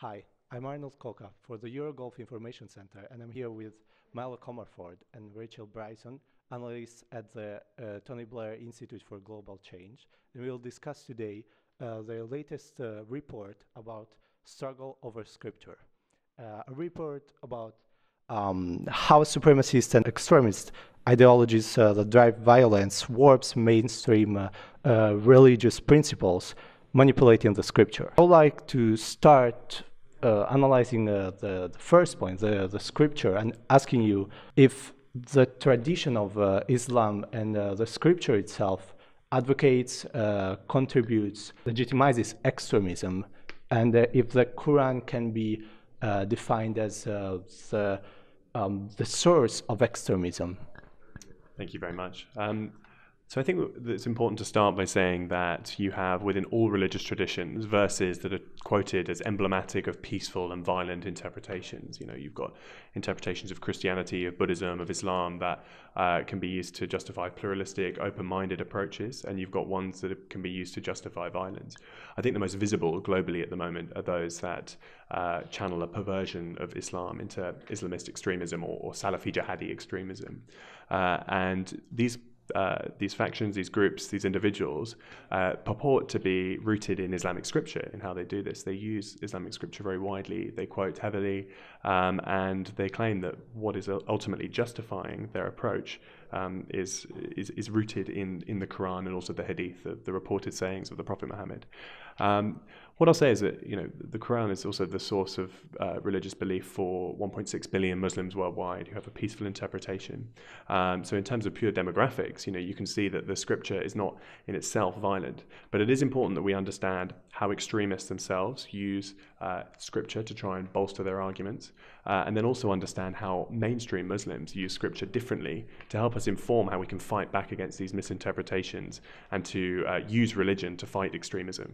Hi, I'm Arnold Koka for the Eurogulf Information Center, and I'm here with Milo Comerford and Rachel Bryson, analysts at the Tony Blair Institute for Global Change. And we'll discuss today their latest report about struggle over scripture. A report about how supremacist and extremist ideologies that drive violence warps mainstream religious principles, manipulating the scripture. I would like to start analyzing the first point, the scripture, and asking you if the tradition of Islam and the scripture itself advocates, contributes, legitimizes extremism, and if the Quran can be defined as the source of extremism. Thank you very much. So I think that it's important to start by saying that you have within all religious traditions verses that are quoted as emblematic of peaceful and violent interpretations. You know, you've got interpretations of Christianity, of Buddhism, of Islam that can be used to justify pluralistic, open-minded approaches, and you've got ones that can be used to justify violence. I think the most visible globally at the moment are those that channel a perversion of Islam into Islamist extremism or Salafi jihadi extremism. And these factions, these groups, these individuals purport to be rooted in Islamic scripture in how they do this. They use Islamic scripture very widely, they quote heavily, and they claim that what is ultimately justifying their approach is rooted in the Quran and also the Hadith, the reported sayings of the Prophet Muhammad. What I'll say is that the Quran is also the source of religious belief for 1.6 billion Muslims worldwide who have a peaceful interpretation. So in terms of pure demographics, you can see that the scripture is not in itself violent, but it is important that we understand how extremists themselves use scripture to try and bolster their arguments, and then also understand how mainstream Muslims use scripture differently to help us inform how we can fight back against these misinterpretations and to use religion to fight extremism.